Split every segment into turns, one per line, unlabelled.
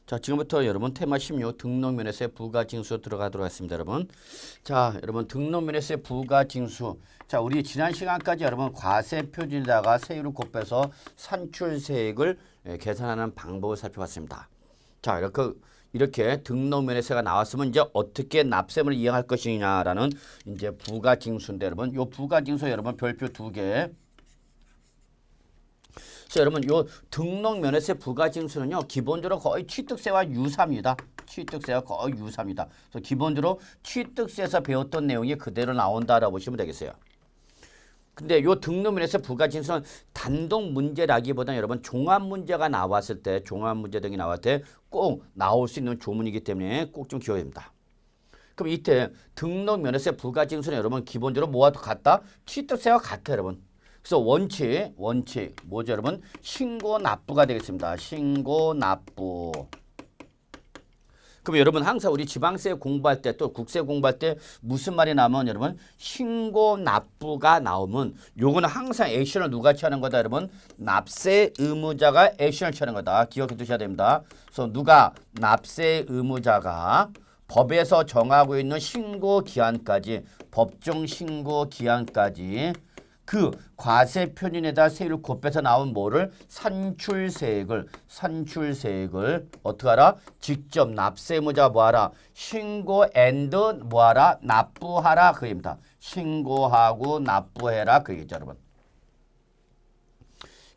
자, 지금부터 여러분 테마 16 등록면에서의 부가징수 들어가도록 하겠습니다, 여러분. 자, 여러분 등록면에서의 부가징수. 자, 우리 지난 시간까지 여러분 과세 표준에다가 세율을 곱해서 산출세액을 계산하는 방법을 살펴봤습니다. 자, 이렇게 등록면에서가 나왔으면 이제 어떻게 납세금을 이행할 것이냐라는 이제 부가징수인데 여러분, 요 부가징수 여러분 별표 2개. 그래서 여러분 요 등록면에서의 부가징수는요 기본적으로 거의 취득세와 유사합니다. 취득세와 거의 유사합니다. 그래서 기본적으로 취득세에서 배웠던 내용이 그대로 나온다라고 보시면 되겠어요. 근데 요 등록면에서 부가징수는 단독 문제라기보다는 여러분 종합 문제가 나왔을 때, 종합 문제 등이 나왔을 때 꼭 나올 수 있는 조문이기 때문에 꼭 좀 기억해야 됩니다. 그럼 이때 등록면에서의 부가징수는 여러분 기본적으로 뭐와 같다? 취득세와 같아요, 여러분. 그래서 원칙 뭐죠, 여러분? 신고납부가 되겠습니다. 신고납부. 그럼 여러분 항상 우리 지방세 공부할 때 또 국세 공부할 때 무슨 말이 나오면 여러분 신고납부가 나오면 요거는 항상 액션을 누가 취하는 거다, 여러분? 납세 의무자가 액션을 취하는 거다. 기억해 두셔야 됩니다. 그래서 누가 납세 의무자가 법에서 정하고 있는 신고 기한까지, 법정 신고 기한까지 그 과세 표준에다 세율을 곱해서 나온 뭐를 산출세액을 어떻게 하라? 직접 납세의무자가 뭐하라? 신고 앤드 뭐하라? 납부하라 그 얘기입니다. 신고하고 납부해라 그 얘기죠, 여러분.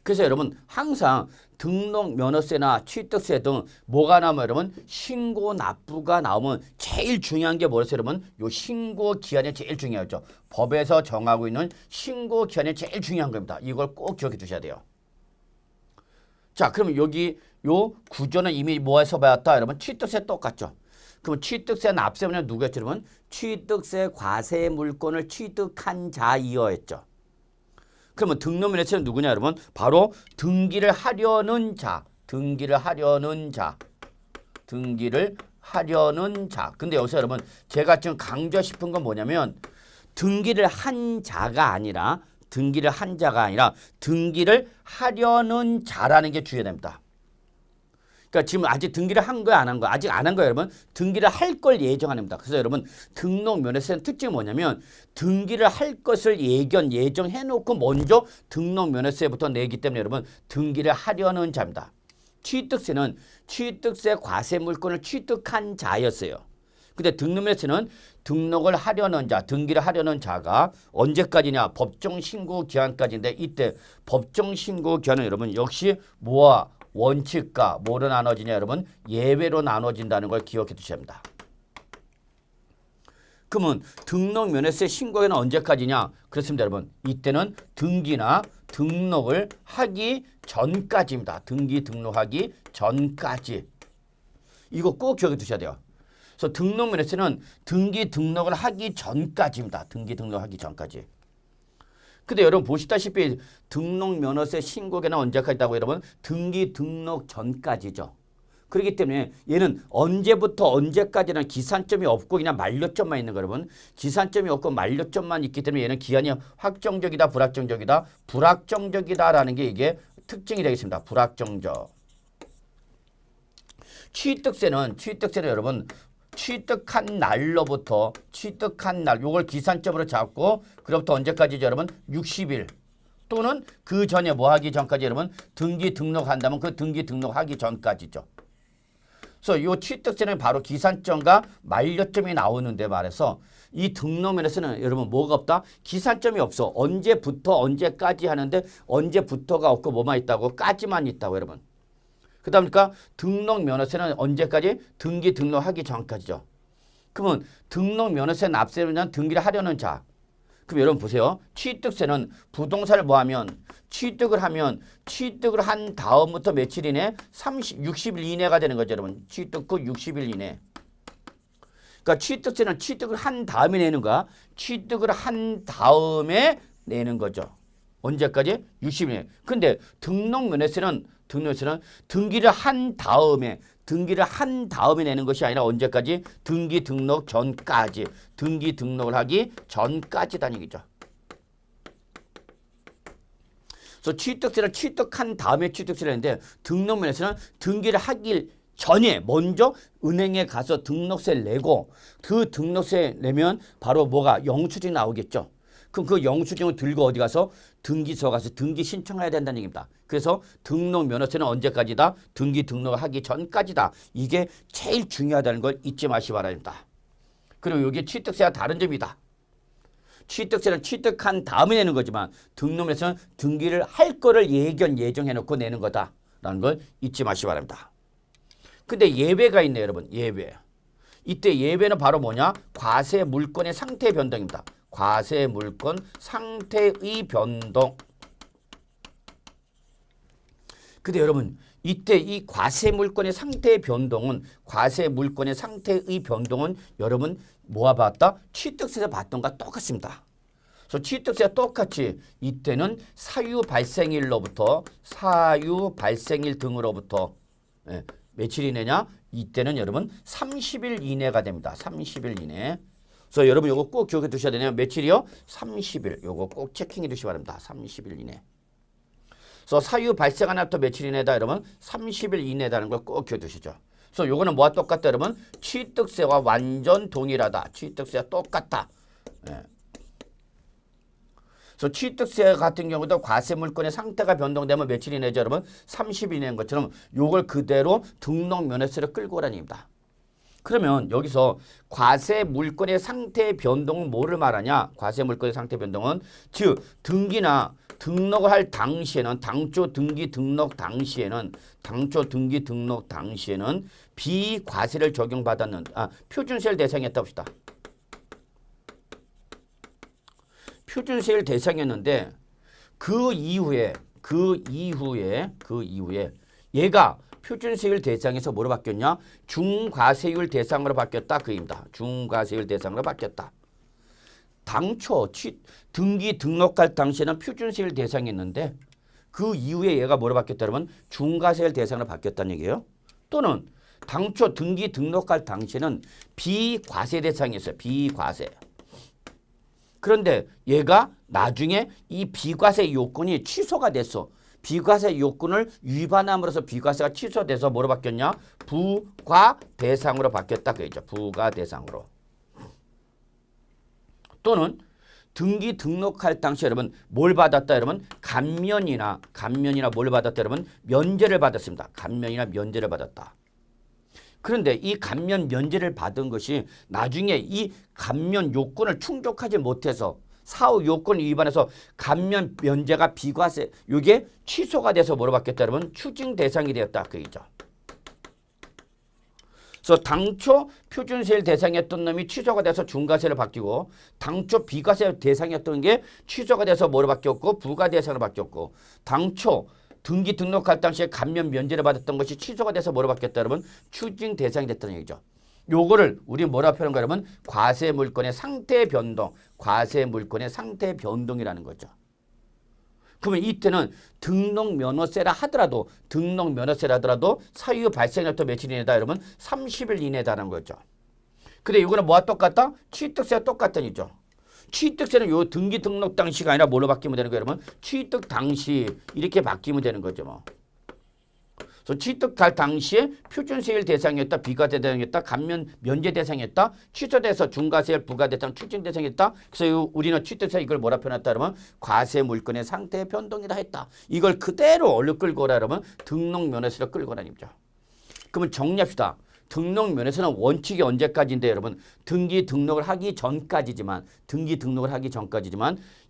그래서 여러분 항상 등록 면허세나 취득세 등 뭐가 나오면 여러분 신고 납부가 나오면 제일 중요한 게 뭐였어요, 여러분? 요 신고 기한이 제일 중요하죠. 법에서 정하고 있는 신고 기한이 제일 중요한 겁니다. 이걸 꼭 기억해 두셔야 돼요. 자, 그러면 여기 요 구조는 이미 뭐에서 배웠다, 여러분? 취득세 똑같죠. 그럼 취득세 납세문은 누구였죠, 여러분? 취득세 과세 물건을 취득한 자이어였죠. 그러면 등록면허세는 누구냐, 여러분? 바로 등기를 하려는 자. 근데 여기서 여러분 제가 지금 강조 싶은 건 뭐냐면 등기를 한 자가 아니라 등기를 하려는 자라는 게 주의됩니다. 그러니까 지금 아직 등기를 한 거야, 안 한 거야? 아직 안 한 거예요, 여러분. 등기를 할 걸 예정합니다. 그래서 여러분 등록면허세는 특징이 뭐냐면 등기를 할 것을 예정해놓고 먼저 등록면허세부터 내기 때문에 여러분 등기를 하려는 자입니다. 취득세는 취득세 과세 물건을 취득한 자였어요. 근데 등록면허세는 등록을 하려는 자, 등기를 하려는 자가 언제까지냐? 법정 신고 기한까지인데 이때 법정 신고 기한은 여러분 역시 뭐와 원칙과 뭐로 나눠지냐, 여러분? 예외로 나눠진다는 걸 기억해 두셔야 합니다. 그러면 등록면허세 신고기는 언제까지냐? 그렇습니다, 여러분. 이때는 등기나 등록을 하기 전까지입니다. 등록하기 전까지. 이거 꼭 기억해 두셔야 돼요. 그래서 등록면허세는 등록을 하기 전까지입니다. 등록하기 전까지. 근데 여러분 보시다시피 등록면허세 신고기는 언제까지 있다고 여러분? 등록 전까지죠. 그렇기 때문에 얘는 언제부터 언제까지는 기산점이 없고 그냥 만료점만 있는 거예요, 여러분. 기산점이 없고 만료점만 있기 때문에 얘는 기한이 확정적이다, 불확정적이다. 불확정적이다라는 게 이게 특징이 되겠습니다. 불확정적. 취득세는 여러분 취득한 날로부터 요걸 기산점으로 잡고 그로부터 언제까지죠, 여러분? 60일 또는 그 전에 뭐 하기 전까지 여러분 등록한다면 그 등록하기 전까지죠. 그래서 이 취득세는 바로 기산점과 만료점이 나오는데 말해서 이 등록면허세는 여러분 뭐가 없다? 기산점이 없어. 언제부터 언제까지 하는데 언제부터가 없고 뭐만 있다고? 까지만 있다고 여러분. 그다음에 등록면허세는 언제까지? 등록하기 전까지죠. 그러면 등록면허세 납세는 등기를 하려는 자. 그럼 여러분 보세요. 취득세는 부동산을 취득을 한 다음부터 며칠 이내? 60일 이내가 되는 거죠, 여러분. 취득 후 60일 이내. 그러니까 취득세는 취득을 한 다음에 내는 거야. 취득을 한 다음에 내는 거죠. 언제까지? 60일. 근데 등록면허세는 등기를 한 다음에 내는 것이 아니라 언제까지? 등록을 하기 전까지다는 얘기죠. 그래서 취득세를 취득한 다음에 취득세를 했는데 등록면허세는 등기를 하기 전에 먼저 은행에 가서 등록세를 내고 그 등록세 내면 바로 뭐가 영수증이 나오겠죠. 그럼 그 영수증을 들고 어디 가서 등기소 가서 등기 신청해야 된다는 얘기입니다. 그래서 등록 면허세는 언제까지다? 등기 등록하기 전까지다. 이게 제일 중요하다는 걸 잊지 마시기 바랍니다. 그리고 이게 취득세와 다른 점이다. 취득세는 취득한 다음에 내는 거지만 등록면허세는 등기를 할 거를 예정해놓고 내는 거다라는 걸 잊지 마시기 바랍니다. 근데 예외가 있네요, 여러분. 예외. 이때 예외는 바로 뭐냐? 과세 물권의 상태 변동입니다. 과세 물권 상태의 변동. 근데 여러분 이때 이 과세 물권의 상태의 변동은 여러분 뭐와 봤다? 취득세에서 봤던 것과 똑같습니다. 그래서 취득세와 똑같이 이때는 사유 발생일로부터 사유 발생일 등으로부터 며칠 이내냐? 이때는 여러분 30일 이내가 됩니다. 30일 이내. 그래서 여러분 요거 꼭 기억해 두셔야 되네요. 며칠이요? 30일. 요거 꼭 체킹해 두시기 바랍니다. 30일 이내. 그래서 사유 발생한 날부터 며칠 이내다 여러분? 30일 이내다는 걸 꼭 기억해 두시죠. 그래서 요거는 뭐와 똑같다 여러분? 취득세와 완전 동일하다. 취득세와 똑같다. 예. 그래서 취득세 같은 경우도 과세 물권의 상태가 변동되면 며칠 이내죠 여러분? 30일 이내인 것처럼 요걸 그대로 등록 면허세를 끌고 오라는 얘기입니다. 그러면 여기서 과세 물권의 상태 변동은 뭐를 말하냐? 과세 물권의 상태 변동은 즉 등기나 등록을 할 당시에는 당초 등기 등록 당시에는 비과세를 적용받았는 표준세를 대상이었다 봅시다. 표준세를 대상이었는데 그 이후에 얘가 표준세율 대상에서 뭐로 바뀌었냐? 중과세율 대상으로 바뀌었다. 그입니다. 중과세율 대상으로 바뀌었다. 당초 등기 등록할 당시에는 표준세율 대상이었는데 그 이후에 얘가 뭐로 바뀌었다 그러면 중과세율 대상으로 바뀌었다는 얘기예요. 또는 당초 등기 등록할 당시에는 비과세 대상이었어요. 비과세. 그런데 얘가 나중에 이 비과세 요건이 취소가 됐어. 비과세 요건을 위반함으로써 비과세가 취소돼서 뭐로 바뀌었냐? 부과 대상으로 바뀌었다. 그죠? 부과 대상으로. 또는 등기 등록할 당시 여러분 뭘 받았다 여러분? 감면이나 뭘 받았다 여러분? 면제를 받았습니다. 감면이나 면제를 받았다. 그런데 이 감면 면제를 받은 것이 나중에 이 감면 요건을 충족하지 못해서 사후 요건 위반해서 감면 면제가 비과세 이게 취소가 돼서 뭐로 바뀌었다 여러분? 추징 대상이 되었다. 그 얘기죠. 그래서 당초 표준세율 대상이었던 놈이 취소가 돼서 중과세로 바뀌고 당초 비과세 대상이었던 게 취소가 돼서 뭐로 바뀌었고 부과 대상으로 바뀌었고 당초 등기 등록할 당시에 감면 면제를 받았던 것이 취소가 돼서 뭐로 바뀌었다 여러분? 추징 대상이 됐다는 얘기죠. 요거를 우리 뭐라 표현한가 여러분? 과세 물권의 상태 변동, 과세 물권의 상태 변동이라는 거죠. 그러면 이때는 등록 면허세라 하더라도 사유 발생일부터 며칠 이내다 여러분? 30일 이내다라는 거죠. 근데 이거는 뭐와 똑같다? 취득세와 똑같다는 얘기죠. 취득세는 요 등기 등록 당시가 아니라 뭘로 바뀌면 되는 거예요, 여러분? 취득 당시 이렇게 바뀌면 되는 거죠, 뭐. 그래서 취득할 당시에 표준세율 대상이었다, 비과세 대상이었다, 감면 면제 대상이었다, 취소돼서 중과세율 부과 대상, 추징 대상이었다. 그래서 우리는 취득세 이걸 뭐라 표현했다 그러면 과세 물권의 상태 변동이라 했다. 이걸 그대로 얼른 끌고 오라 그러면 등록 면허세로 끌고 오라는 얘기죠. 그러면 정리합시다. 등록 면허세는 원칙이 언제까지인데 여러분 등기 등록을 하기 전까지지만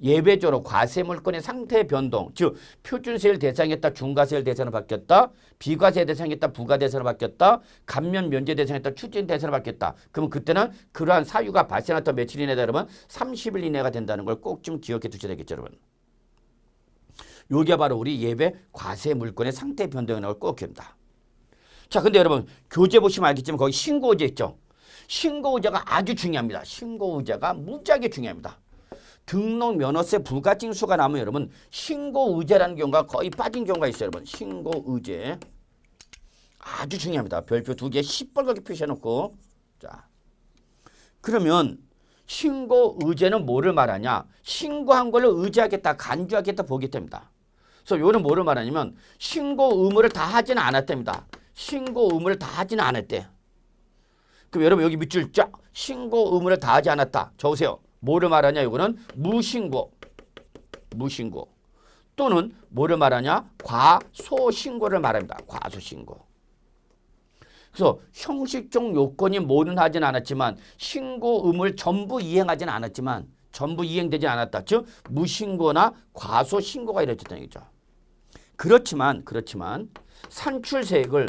예외적으로 과세 물권의 상태 변동 즉 표준세율 대상이었다 중과세율 대상으로 바뀌었다 비과세 대상이었다 부과 대상으로 바뀌었다 감면 면제 대상이었다 추징 대상으로 바뀌었다. 그러면 그때는 그러한 사유가 발생했던 며칠 이내다 여러분 30일 이내가 된다는 걸 꼭 좀 기억해 두셔야 되겠죠 여러분. 요게 바로 우리 예외 과세 물권의 상태 변동이라는 걸 꼭 기억합니다. 자, 근데 여러분 교재 보시면 알겠지만 거기 신고의제 있죠. 신고의제가 아주 중요합니다. 신고의제가 무지하게 중요합니다. 등록 면허세 불가징수가 나면 여러분 신고의제라는 경우가 거의 빠진 경우가 있어요. 여러분 신고의제 아주 중요합니다. 별표 2개 시뻘겋게 표시해놓고 자 그러면 신고의제는 뭐를 말하냐? 신고한 걸로 의지하겠다, 간주하겠다, 보겠답니다. 그래서 요는 뭐를 말하냐면 신고 의무를 다 하지는 않았답니다. 신고 의무를 다하지는 않았대. 그럼 여러분 여기 밑줄 쫙 신고 의무를 다하지 않았다. 적으세요. 뭐를 말하냐? 이거는 무신고. 무신고. 또는 뭐를 말하냐? 과소신고를 말합니다. 과소신고. 그래서 형식적 요건이 뭐는 하진 않았지만 신고 의무를 전부 이행하지는 않았지만 전부 이행되지 않았다. 즉 무신고나 과소신고가 이루어졌다는 얘기죠. 그렇지만 산출세액을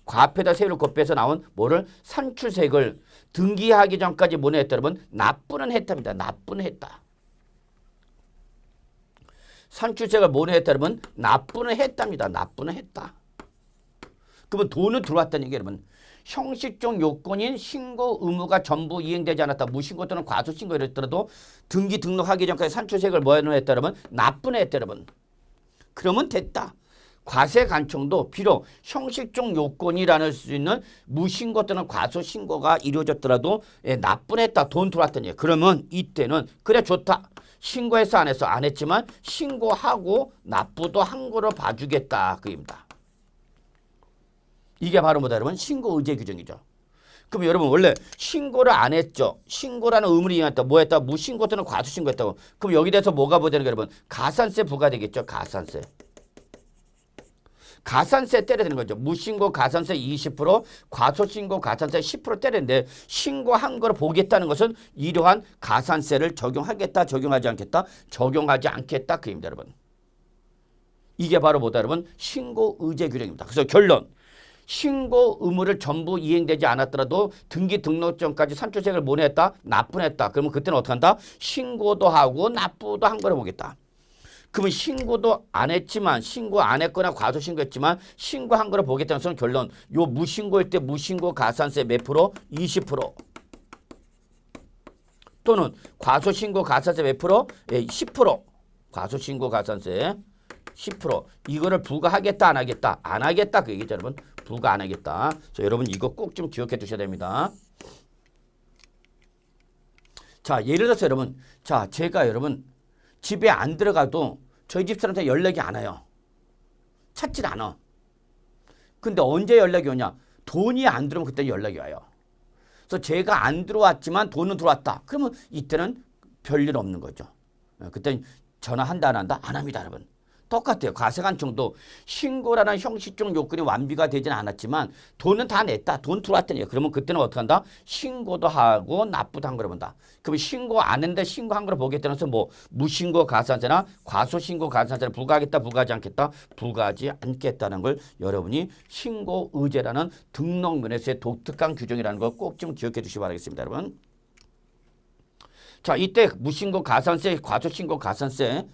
과표에다 세율을 곱해서 나온 뭐를 산출세액을 등기하기 전까지 뭐는 했다 여러분? 납부는 했답니다. 납부는 했다. 산출세액을 뭐는 했다 여러분? 납부는 했답니다. 납부는 했다. 그러면 돈은 들어왔다는 얘기예요 여러분. 형식적 요건인 신고 의무가 전부 이행되지 않았다. 무신고 또는 과소신고 이랬더라도 등기 등록하기 전까지 산출세액을 뭐는 했다 여러분? 납부는 했다 여러분. 그러면 됐다. 과세관청도 비록 형식적 요건이라는 수 있는 무신고 또는 과소신고가 이루어졌더라도 납부했다. 돈 들어왔다는 얘기예요. 그러면 이때는 그래 좋다. 신고해서 안 했어. 안 했지만 신고하고 납부도 한 거로 봐주겠다. 그입니다. 이게 바로 뭐다 여러분? 신고 의제 규정이죠. 그럼 여러분 원래 신고를 안 했죠. 신고라는 의무를 이행했다. 뭐 했다? 무신고 또는 과소신고 했다고. 그럼 여기 대해서 뭐가 보되는 거예요 여러분? 가산세 부과되겠죠. 가산세. 가산세 때려야 되는 거죠. 무신고 가산세 20%, 과소신고 가산세 10% 때리는데 신고한 걸 보겠다는 것은 이러한 가산세를 적용하겠다, 적용하지 않겠다, 적용하지 않겠다 그입니다, 여러분. 이게 바로 뭐다, 여러분? 신고 의제 규정입니다. 그래서 결론. 신고 의무를 전부 이행되지 않았더라도 등기 등록 전까지 산출세액을 뭐 냈다? 납부했다. 그러면 그때는 어떻게 한다? 신고도 하고 납부도 한 거를 보겠다. 그러면 신고도 안 했지만 신고 안 했거나 과소신고했지만 신고한 거를 보겠다는 것은 결론. 요 무신고일 때 무신고 가산세 몇 프로? 20%. 또는 과소신고 가산세 몇 프로? 10%. 과소신고 가산세 10%. 이거를 부과하겠다 안 하겠다? 안 하겠다 그 얘기죠 여러분. 부과 안 하겠다. 그래서 여러분 이거 꼭 좀 기억해 두셔야 됩니다. 자 예를 들어서 여러분 자 제가 여러분 집에 안 들어가도 저희 집 사람한테 연락이 안 와요. 찾질 않아. 근데 언제 연락이 오냐? 돈이 안 들어오면 그때 연락이 와요. 그래서 제가 안 들어왔지만 돈은 들어왔다. 그러면 이때는 별일 없는 거죠. 그때는 전화한다 안 한다? 안 합니다 여러분. 똑같아요. 과세관청도 신고라는 형식적 요건이 완비가 되지는 않았지만 돈은 다 냈다. 돈 들어왔다니요. 그러면 그때는 어떻게 한다? 신고도 하고 납부도 한 거를 본다. 그러면 신고 안 했는데 신고한 거를 보겠다는 것은 뭐 무신고 가산세나 과소신고 가산세를 부과하겠다, 부과하지 않겠다, 부과하지 않겠다는 걸 여러분이 신고 의제라는 등록면에서의 독특한 규정이라는 걸 꼭 좀 기억해 주시기 바라겠습니다, 여러분. 자, 이때 무신고 가산세, 과소신고 가산세,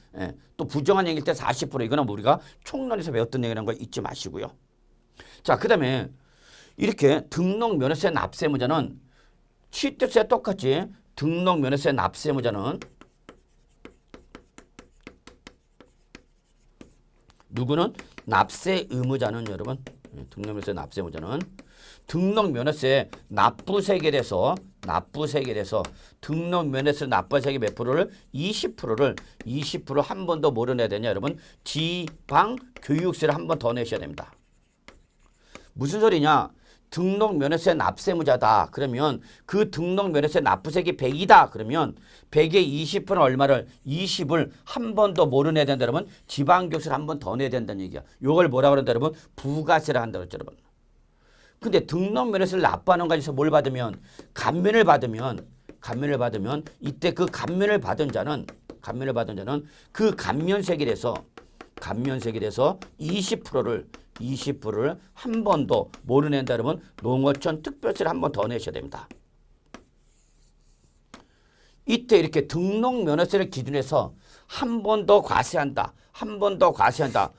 또 부정한 얘기일 때 40% 이거는 우리가 총론에서 배웠던 얘기라는 거 잊지 마시고요. 자, 그 다음에 이렇게 등록면허세 납세무자는 취득세 똑같이 등록면허세 납세무자는 누구는? 납세 의무자는 여러분 등록면허세 납세무자는 등록면허세 납부세액에 대해서 등록면허세 납부세액의 몇 프로를 20% 한 번 더 뭐로 내야 되냐 여러분? 지방교육세를 한 번 더 내셔야 됩니다. 무슨 소리냐? 등록면허세 납세무자다. 그러면 그 등록면허세 납부세액이 100이다. 그러면 100의 20%는 얼마를? 20을 한 번 더 뭐로 내야 된다 여러분? 지방교육세를 한 번 더 내야 된다는 얘기야. 요걸 뭐라고 그런다 여러분? 부가세를 한다고 했죠 여러분. 근데 등록면허세를 납부하는 가지서 뭘 받으면 감면을 받으면 이때 그 감면을 받은 자는 그 감면세액에 대해서 20%를 한 번 더 뭐를 낸다 여러분? 농어촌 특별세를 한 번 더 내셔야 됩니다. 이때 이렇게 등록면허세를 기준해서 한 번 더 과세한다.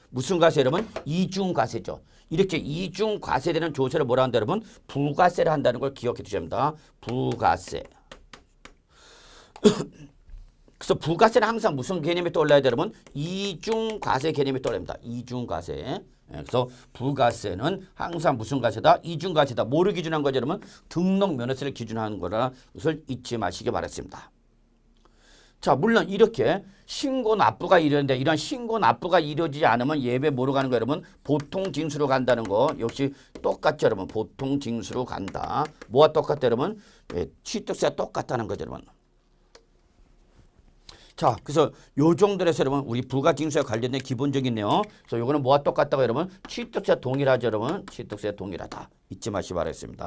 무슨 과세 여러분? 이중과세죠. 이렇게 이중과세되는 조세를 뭐라 한다 여러분? 부가세를 한다는 걸 기억해 두셔야 합니다. 부가세. 그래서 부가세는 항상 무슨 개념이 떠올라야 돼요 여러분? 이중과세 개념이 떠올립니다. 이중과세. 그래서 부가세는 항상 무슨 과세다? 이중과세다. 뭐를 기준한 거죠 여러분? 등록면허세를 기준한 거라는 것을 잊지 마시기 바랍니다. 자, 물론 이렇게 신고 납부가 이러는데 이런 신고 납부가 이루어지지 않으면 예외 뭐로 가는 거예요, 여러분? 보통 징수로 간다는 거 역시 똑같죠, 여러분. 보통 징수로 간다. 뭐가 똑같다, 여러분? 예, 취득세가 똑같다는 거죠, 여러분. 자, 그래서 요 정도로 해서 여러분 우리 부가징수와 관련된 기본적인 내용. 그래서 요거는 뭐가 똑같다고 여러분? 취득세 동일하죠, 여러분. 취득세 동일하다. 잊지 마시기 바라겠습니다.